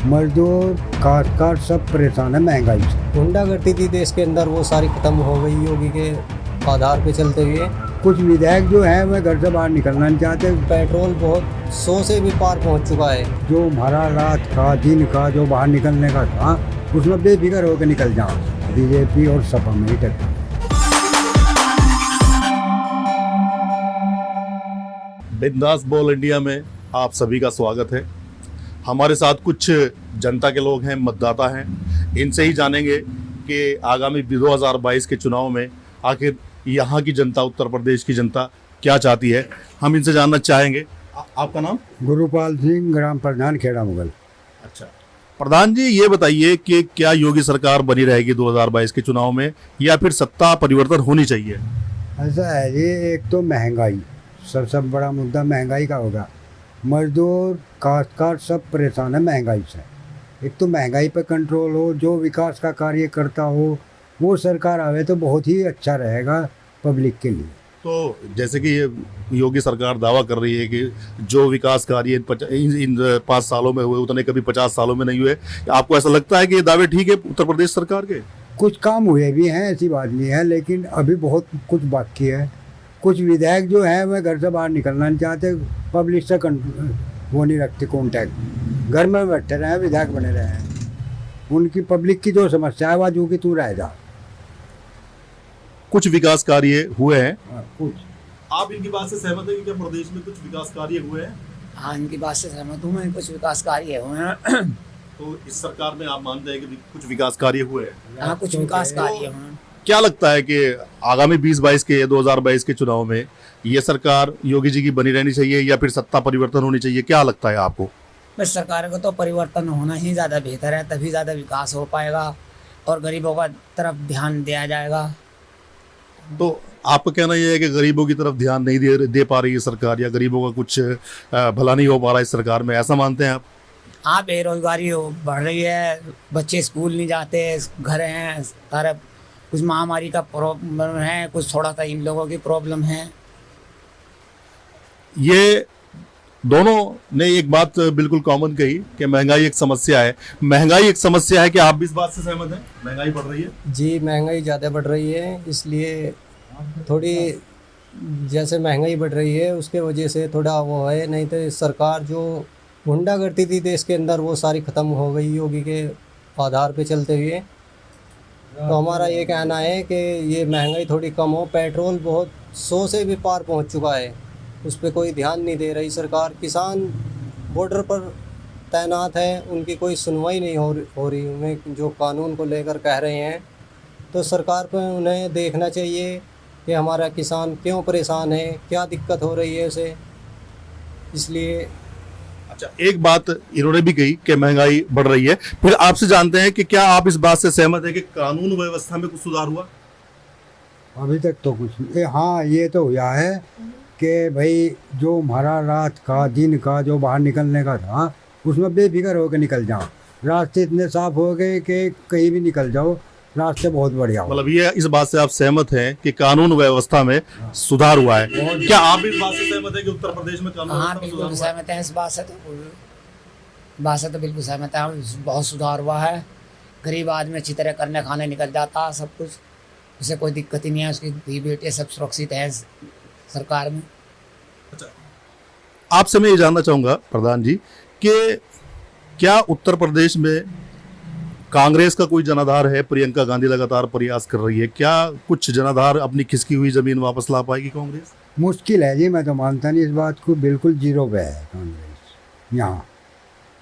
मजदूर काश्तकार सब परेशान है महंगाई से। गुंडागर्दी थी देश के अंदर, वो सारी खत्म हो गई योगी के आधार पे चलते हुए। कुछ विधायक जो है वह घर से बाहर निकलना नहीं चाहते। पेट्रोल बहुत 100 से भी पार पहुंच चुका है। जो हमारा रात का दिन का जो बाहर निकलने का था उसमें बेफिक्र होकर निकल जाओ। बीजेपी और सपा में ही टक्कर। बिंदास बोल इंडिया में आप सभी का स्वागत है। हमारे साथ कुछ जनता के लोग हैं, मतदाता हैं। इनसे ही जानेंगे कि आगामी 2022 के चुनाव में आखिर यहाँ की जनता, उत्तर प्रदेश की जनता क्या चाहती है, हम इनसे जानना चाहेंगे। आपका नाम? गुरुपाल सिंह, ग्राम प्रधान, खेड़ा मुगल। अच्छा प्रधान जी, ये बताइए कि क्या योगी सरकार बनी रहेगी 2022 के चुनाव में या फिर सत्ता परिवर्तन होनी चाहिए? ऐसा है जी, एक तो महंगाई, सबसे बड़ा मुद्दा महंगाई का होगा। मजदूर काश्तकार सब परेशान है महंगाई से। एक तो महंगाई पर कंट्रोल हो, जो विकास का कार्य करता हो वो सरकार आवे तो बहुत ही अच्छा रहेगा पब्लिक के लिए। तो जैसे कि ये योगी सरकार दावा कर रही है कि जो विकास कार्य इन 5 सालों में हुए उतने कभी 50 सालों में नहीं हुए, आपको ऐसा लगता है कि ये दावे ठीक है उत्तर प्रदेश सरकार के? कुछ काम हुए भी हैं, ऐसी बात नहीं है, लेकिन अभी बहुत कुछ बाकी है। कुछ विधायक जो हैं वह घर से बाहर निकलना नहीं चाहते, पब्लिक से वो नहीं रखते कॉन्टैक्ट, घर में बैठे रहे, विधायक बने रहे हैं। उनकी पब्लिक की जो समस्या है वह जो कि तू रह जा। कुछ विकास कार्य हुए हैं। कुछ आप इनकी बात से सहमत हैं कि क्या प्रदेश में कुछ विकास कार्य हुए हैं? हाँ, इनकी बात से सहमत हूँ मैं। कुछ विकास कार्य हुए हैं। तो इस सरकार में आप मानते हैं कि कुछ विकास कार्य हुए हैं? हाँ, कुछ विकास कार्य हुए हैं। क्या लगता है कि आगामी 2022 के चुनाव में ये सरकार योगी जी की बनी रहनी चाहिए या फिर सत्ता परिवर्तन होनी चाहिए? क्या लगता है आपको? बस सरकार को तो परिवर्तन होना ही ज़्यादा बेहतर है, तभी ज़्यादा विकास हो पाएगा और गरीबों का तरफ ध्यान दिया जाएगा। तो आपका कहना यह है कि गरीबों की तरफ ध्यान नहीं दे पा रही है सरकार, या गरीबों का कुछ भला नहीं हो पा रहा है इस सरकार में, ऐसा मानते हैं आप? हाँ, बेरोजगारी बढ़ रही है, बच्चे स्कूल नहीं जाते, घर हैं सारे, कुछ महामारी का प्रॉब्लम है, कुछ थोड़ा सा इन लोगों की प्रॉब्लम है। ये दोनों ने एक बात बिल्कुल कॉमन कही कि महंगाई एक समस्या है। महंगाई एक समस्या है, क्या आप भी इस बात से सहमत हैं? महंगाई बढ़ रही है जी, महंगाई ज़्यादा बढ़ रही है, इसलिए थोड़ी जैसे महंगाई बढ़ रही है उसके वजह से थोड़ा वो है। नहीं तो सरकार जो गुंडागर्दी थी देश के अंदर वो सारी ख़त्म हो गई योगी के आधार पे चलते हुए। तो हमारा ये कहना है कि ये महंगाई थोड़ी कम हो। पेट्रोल बहुत 100 से भी पार पहुंच चुका है, उस पर कोई ध्यान नहीं दे रही सरकार। किसान बॉर्डर पर तैनात हैं, उनकी कोई सुनवाई नहीं हो रही। उन्हें जो कानून को लेकर कह रहे हैं, तो सरकार को उन्हें देखना चाहिए कि हमारा किसान क्यों परेशान है, क्या दिक्कत हो रही है उसे। इसलिए अच्छा, एक बात इन्होंने भी कही कि महंगाई बढ़ रही है, फिर आपसे जानते हैं कि क्या आप इस बात से सहमत है कि कानून व्यवस्था में कुछ सुधार हुआ? अभी तक तो कुछ नहीं। हाँ, ये तो हुआ है कि भाई जो हमारा रात का दिन का जो बाहर निकलने का था उसमें बेफिक्र होकर निकल जाओ। रास्ते इतने साफ हो गए कि कहीं भी निकल जाओ, रास्ते बहुत बढ़िया हो। मतलब ये इस बात से आप सहमत हैं कि कानून व्यवस्था में सुधार हुआ है? क्या आप इस बात से सहमत हैं कि उत्तर प्रदेश में कानून हाँ, व्यवस्था में बिल्कुल सुधार हुआ है? सहमत है इस बात से तो बिल्कुल सहमत है। बहुत सुधार हुआ है। गरीब आदमी अच्छी तरह करने खाने निकल जाता है, सब कुछ, उसे कोई दिक्कत ही नहीं है। उसकी भी बेटे सब सुरक्षित है सरकार में। अच्छा, आपसे मैं ये जानना चाहूँगा प्रधान जी कि क्या उत्तर प्रदेश में कांग्रेस का कोई जनाधार है? प्रियंका गांधी लगातार प्रयास कर रही है, क्या कुछ जनाधार अपनी खिसकी हुई जमीन वापस ला पाएगी कांग्रेस? मुश्किल है जी, मैं तो मानता नहीं इस बात को। बिल्कुल जीरो पे है कांग्रेस यहाँ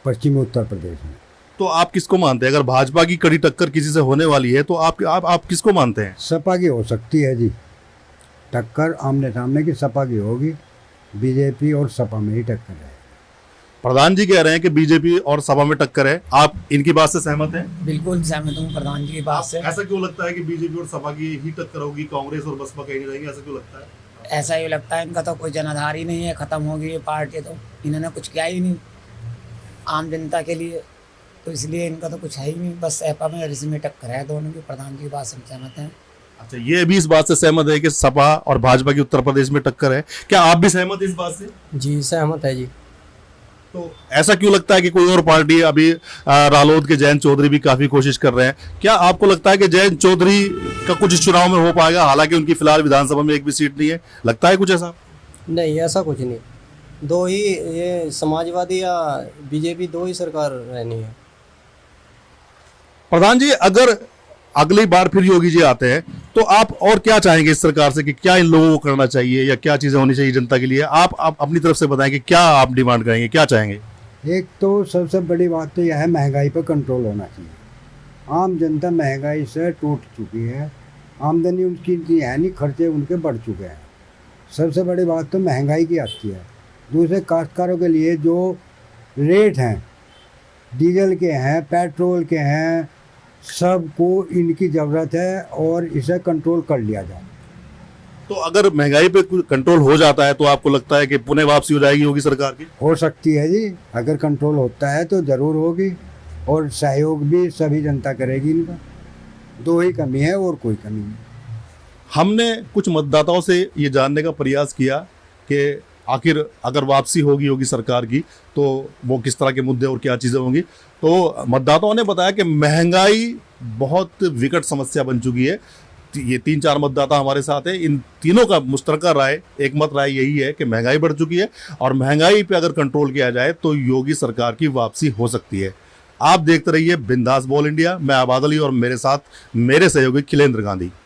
पश्चिमी उत्तर प्रदेश में। तो आप किसको मानते हैं? अगर भाजपा की कड़ी टक्कर किसी से होने वाली है तो आप किसको मानते हैं? सपा की हो सकती है जी टक्कर, आमने सामने की सपा की होगी। बीजेपी और सपा में ही टक्कर है। प्रधान जी कह रहे हैं कि बीजेपी और सपा में टक्कर है, आप इनकी बात से सहमत हैं? बिल्कुल सहमत हूँ प्रधान जी की बात से। ऐसा क्यों लगता है कि बीजेपी और सपा की ही टक्कर होगी, कांग्रेस और बसपा कहीं नहीं रहेंगे, ऐसा क्यों लगता है? ऐसा ही लगता है, इनका तो कोई जनाधार ही नहीं है, ख़त्म हो गई ये पार्टी। तो इन्होंने कुछ किया ही नहीं आम जनता के लिए, तो इसलिए इनका तो कुछ है ही नहीं। बस सपा में इसमें टक्कर है दोनों की। प्रधान जी की बात से सहमत हैं। अच्छा, ये भी इस बात से सहमत है कि सपा और भाजपा की उत्तर प्रदेश में टक्कर है, क्या आप भी सहमत हैं इस बात से? जी सहमत है जी। तो ऐसा क्यों लगता है कि कोई और पार्टी अभी रालोद के जयंत चौधरी भी काफी कोशिश कर रहे हैं, क्या आपको लगता है कि जयंत चौधरी का कुछ इस चुनाव में हो पाएगा, हालांकि उनकी फिलहाल विधानसभा में एक भी सीट नहीं है, लगता है कुछ ऐसा? नहीं, ऐसा कुछ नहीं। दो ही, ये समाजवादी या बीजेपी, दो ही सरकार रहनी है। प्रधान जी, अगर अगली बार फिर योगी जी आते हैं तो आप और क्या चाहेंगे इस सरकार से कि क्या इन लोगों को करना चाहिए या क्या चीजें होनी चाहिए जनता के लिए? आप अपनी तरफ से बताएं कि क्या आप डिमांड करेंगे, क्या चाहेंगे? एक तो सबसे बड़ी बात तो यह है, महंगाई पर कंट्रोल होना चाहिए। आम जनता महंगाई से टूट चुकी है, आमदनी उनकी इतनी है नहीं, खर्चे उनके बढ़ चुके हैं। सबसे बड़ी बात तो महंगाई की आती है। दूसरे काश्तकारों के लिए जो रेट हैं, डीजल के हैं, पेट्रोल के हैं, सबको इनकी ज़रूरत है और इसे कंट्रोल कर लिया जाए। तो अगर महंगाई पे कंट्रोल हो जाता है तो आपको लगता है कि पुनः वापसी हो जाएगी योगी सरकार की? हो सकती है जी, अगर कंट्रोल होता है तो ज़रूर होगी, और सहयोग भी सभी जनता करेगी इनका। दो ही कमी है और कोई कमी नहीं। हमने कुछ मतदाताओं से ये जानने का प्रयास किया कि आखिर अगर वापसी होगी योगी सरकार की तो वो किस तरह के मुद्दे और क्या चीज़ें होंगी। तो मतदाताओं ने बताया कि महंगाई बहुत विकट समस्या बन चुकी है। ये 3-4 मतदाता हमारे साथ हैं, इन तीनों का मुश्तरका राय, एक मत राय यही है कि महंगाई बढ़ चुकी है और महंगाई पे अगर कंट्रोल किया जाए तो योगी सरकार की वापसी हो सकती है। आप देखते रहिए बिंदास बोल इंडिया। मैं आबाद अली और मेरे साथ मेरे सहयोगी खिलेंद्र गांधी।